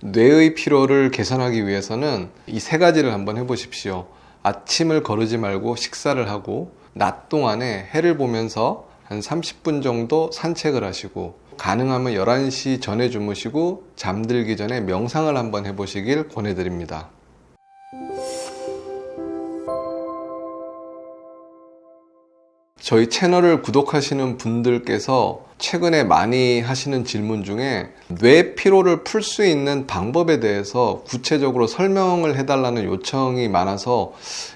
뇌의 피로를 개선하기 위해서는 이 세 가지를 한번 해보십시오. 아침을 거르지 말고 식사를 하고, 낮 동안에 해를 보면서 한 30분 정도 산책을 하시고, 가능하면 11시 전에 주무시고 잠들기 전에 명상을 한번 해보시길 권해드립니다. 저희 채널을 구독하시는 분들께서 최근에 많이 하시는 질문 중에 뇌 피로를 풀 수 있는 방법에 대해서 구체적으로 설명을 해달라는 요청이 많아서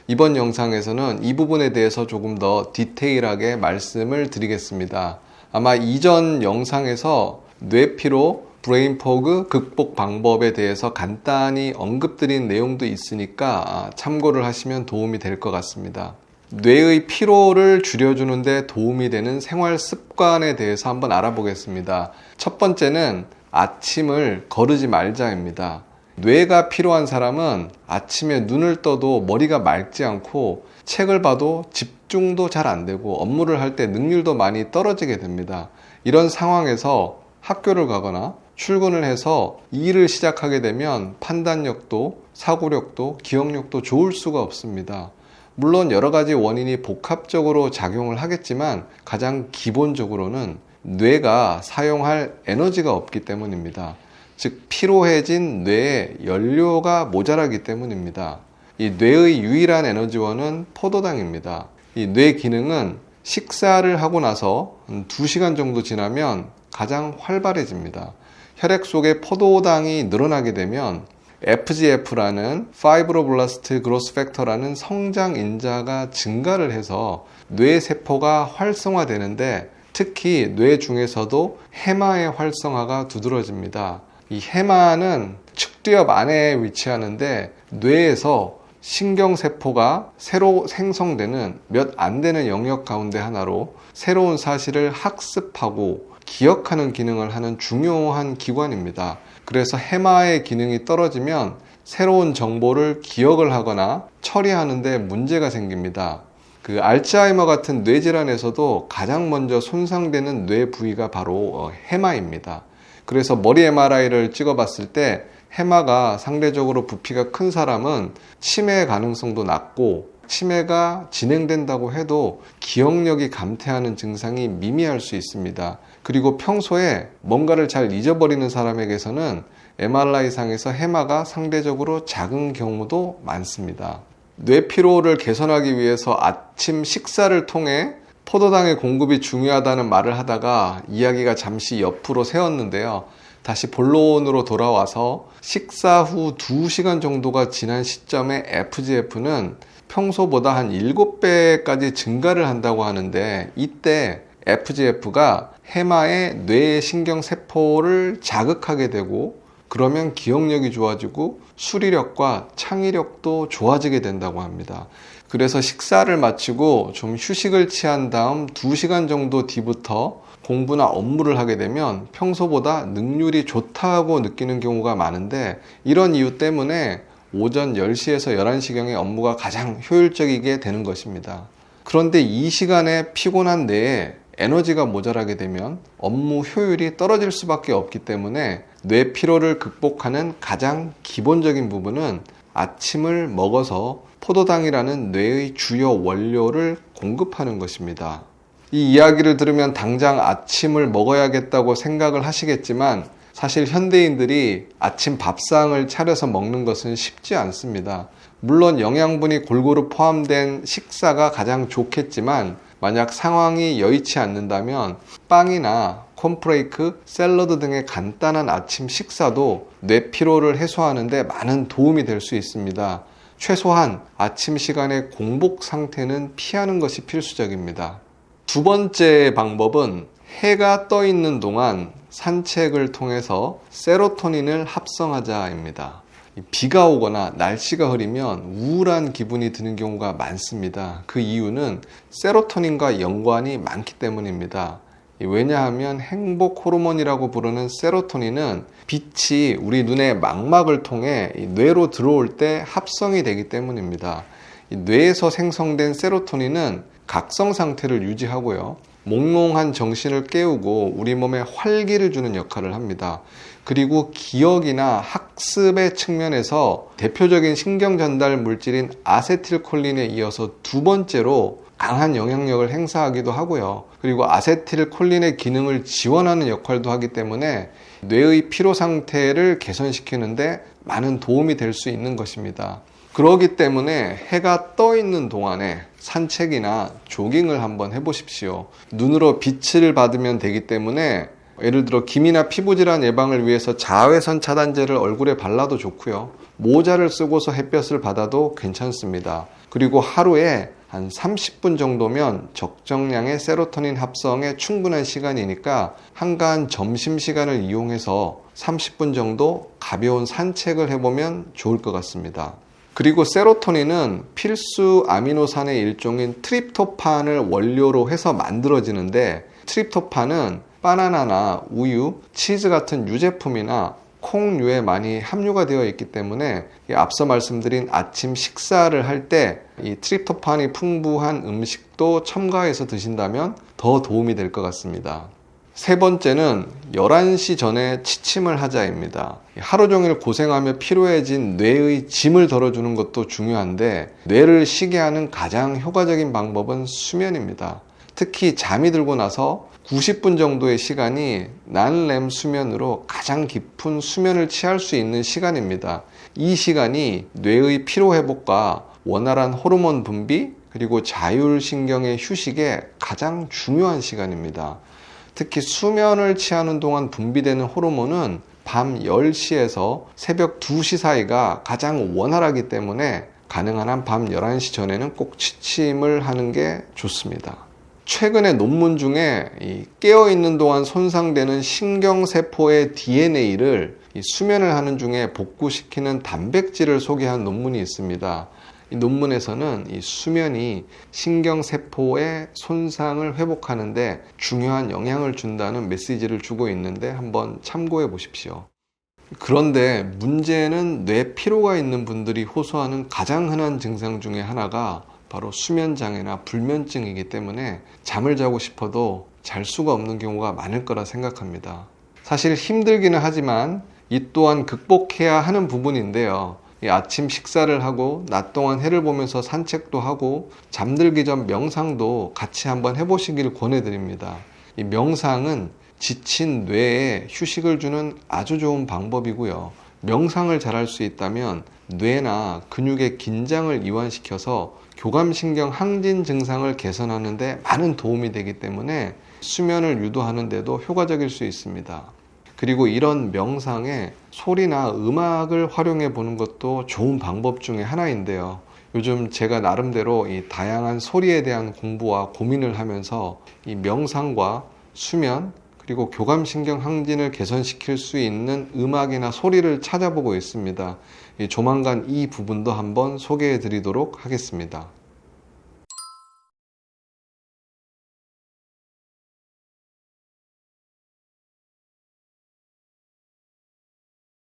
이번 영상에서는 이 부분에 대해서 조금 더 디테일하게 말씀을 드리겠습니다. 아마 이전 영상에서 뇌 피로, 브레인 포그 극복 방법에 대해서 간단히 언급드린 내용도 있으니까 참고를 하시면 도움이 될 것 같습니다. 뇌의 피로를 줄여주는데 도움이 되는 생활 습관에 대해서 한번 알아보겠습니다. 첫 번째는 아침을 거르지 말자입니다. 뇌가 피로한 사람은 아침에 눈을 떠도 머리가 맑지 않고 책을 봐도 집중도 잘 안 되고 업무를 할 때 능률도 많이 떨어지게 됩니다. 이런 상황에서 학교를 가거나 출근을 해서 일을 시작하게 되면 판단력도 사고력도 기억력도 좋을 수가 없습니다. 물론 여러 가지 원인이 복합적으로 작용을 하겠지만 가장 기본적으로는 뇌가 사용할 에너지가 없기 때문입니다. 즉 피로해진 뇌에 연료가 모자라기 때문입니다. 이 뇌의 유일한 에너지원은 포도당입니다. 이 뇌 기능은 식사를 하고 나서 2시간 정도 지나면 가장 활발해집니다. 혈액 속에 포도당이 늘어나게 되면 FGF라는 파이브로블라스트 그로스 팩터라는 성장 인자가 증가를 해서 뇌 세포가 활성화되는데 특히 뇌 중에서도 해마의 활성화가 두드러집니다. 이 해마는 측두엽 안에 위치하는데 뇌에서 신경세포가 새로 생성되는 몇 안 되는 영역 가운데 하나로 새로운 사실을 학습하고 기억하는 기능을 하는 중요한 기관입니다. 그래서 해마의 기능이 떨어지면 새로운 정보를 기억을 하거나 처리하는 데 문제가 생깁니다. 그 알츠하이머 같은 뇌질환에서도 가장 먼저 손상되는 뇌 부위가 바로 해마입니다. 그래서 머리 MRI를 찍어봤을 때 해마가 상대적으로 부피가 큰 사람은 치매 가능성도 낮고 치매가 진행된다고 해도 기억력이 감퇴하는 증상이 미미할 수 있습니다. 그리고 평소에 뭔가를 잘 잊어버리는 사람에게서는 MRI상에서 해마가 상대적으로 작은 경우도 많습니다. 뇌피로를 개선하기 위해서 아침 식사를 통해 포도당의 공급이 중요하다는 말을 하다가 이야기가 잠시 옆으로 세웠는데요. 다시 본론으로 돌아와서 식사 후 2시간 정도가 지난 시점에 FGF는 평소보다 한 7배까지 증가를 한다고 하는데 이때 FGF가 해마의 뇌 신경세포를 자극하게 되고 그러면 기억력이 좋아지고 수리력과 창의력도 좋아지게 된다고 합니다. 그래서 식사를 마치고 좀 휴식을 취한 다음 2시간 정도 뒤부터 공부나 업무를 하게 되면 평소보다 능률이 좋다고 느끼는 경우가 많은데 이런 이유 때문에 오전 10시에서 11시경에 업무가 가장 효율적이게 되는 것입니다. 그런데 이 시간에 피곤한 뇌에 에너지가 모자라게 되면 업무 효율이 떨어질 수밖에 없기 때문에 뇌 피로를 극복하는 가장 기본적인 부분은 아침을 먹어서 포도당이라는 뇌의 주요 원료를 공급하는 것입니다. 이 이야기를 들으면 당장 아침을 먹어야겠다고 생각을 하시겠지만 사실 현대인들이 아침 밥상을 차려서 먹는 것은 쉽지 않습니다. 물론 영양분이 골고루 포함된 식사가 가장 좋겠지만 만약 상황이 여의치 않는다면 빵이나 콘프레이크, 샐러드 등의 간단한 아침 식사도 뇌 피로를 해소하는 데 많은 도움이 될 수 있습니다. 최소한 아침 시간의 공복 상태는 피하는 것이 필수적입니다. 두 번째 방법은 해가 떠 있는 동안 산책을 통해서 세로토닌을 합성하자입니다. 비가 오거나 날씨가 흐리면 우울한 기분이 드는 경우가 많습니다. 그 이유는 세로토닌과 연관이 많기 때문입니다. 왜냐하면 행복 호르몬이라고 부르는 세로토닌은 빛이 우리 눈의 망막을 통해 뇌로 들어올 때 합성이 되기 때문입니다. 뇌에서 생성된 세로토닌은 각성 상태를 유지하고요. 몽롱한 정신을 깨우고 우리 몸에 활기를 주는 역할을 합니다. 그리고 기억이나 학습의 측면에서 대표적인 신경 전달 물질인 아세틸콜린에 이어서 두 번째로 강한 영향력을 행사하기도 하고요. 그리고 아세틸콜린의 기능을 지원하는 역할도 하기 때문에 뇌의 피로 상태를 개선시키는데 많은 도움이 될 수 있는 것입니다. 그렇기 때문에 해가 떠 있는 동안에 산책이나 조깅을 한번 해보십시오. 눈으로 빛을 받으면 되기 때문에 예를 들어 기미나 피부질환 예방을 위해서 자외선 차단제를 얼굴에 발라도 좋고요. 모자를 쓰고서 햇볕을 받아도 괜찮습니다. 그리고 하루에 한 30분 정도면 적정량의 세로토닌 합성에 충분한 시간이니까 한가한 점심시간을 이용해서 30분 정도 가벼운 산책을 해보면 좋을 것 같습니다. 그리고 세로토닌은 필수 아미노산의 일종인 트립토판을 원료로 해서 만들어지는데, 트립토판은 바나나나 우유, 치즈 같은 유제품이나 콩류에 많이 함유가 되어 있기 때문에 앞서 말씀드린 아침 식사를 할 때 이 트립토판이 풍부한 음식도 첨가해서 드신다면 더 도움이 될 것 같습니다. 세 번째는 11시 전에 취침을 하자입니다. 하루 종일 고생하며 피로해진 뇌의 짐을 덜어주는 것도 중요한데, 뇌를 쉬게 하는 가장 효과적인 방법은 수면입니다. 특히 잠이 들고 나서 90분 정도의 시간이 난렘 수면으로 가장 깊은 수면을 취할 수 있는 시간입니다. 이 시간이 뇌의 피로회복과 원활한 호르몬 분비, 그리고 자율신경의 휴식에 가장 중요한 시간입니다. 특히 수면을 취하는 동안 분비되는 호르몬은 밤 10시에서 새벽 2시 사이가 가장 원활하기 때문에 가능한 한 밤 11시 전에는 꼭 취침을 하는 게 좋습니다. 최근에 논문 중에 깨어있는 동안 손상되는 신경세포의 DNA를 수면을 하는 중에 복구시키는 단백질을 소개한 논문이 있습니다. 이 논문에서는 이 수면이 신경세포의 손상을 회복하는데 중요한 영향을 준다는 메시지를 주고 있는데 한번 참고해 보십시오. 그런데 문제는 뇌 피로가 있는 분들이 호소하는 가장 흔한 증상 중에 하나가 바로 수면장애나 불면증이기 때문에 잠을 자고 싶어도 잘 수가 없는 경우가 많을 거라 생각합니다. 사실 힘들기는 하지만 이 또한 극복해야 하는 부분인데요. 아침 식사를 하고 낮 동안 해를 보면서 산책도 하고 잠들기 전 명상도 같이 한번 해보시길 권해드립니다. 이 명상은 지친 뇌에 휴식을 주는 아주 좋은 방법이고요. 명상을 잘할 수 있다면 뇌나 근육의 긴장을 이완시켜서 교감신경 항진 증상을 개선하는 데 많은 도움이 되기 때문에 수면을 유도하는 데도 효과적일 수 있습니다. 그리고 이런 명상에 소리나 음악을 활용해 보는 것도 좋은 방법 중에 하나인데요. 요즘 제가 나름대로 이 다양한 소리에 대한 공부와 고민을 하면서 이 명상과 수면, 그리고 교감신경 항진을 개선시킬 수 있는 음악이나 소리를 찾아보고 있습니다. 조만간 이 부분도 한번 소개해 드리도록 하겠습니다.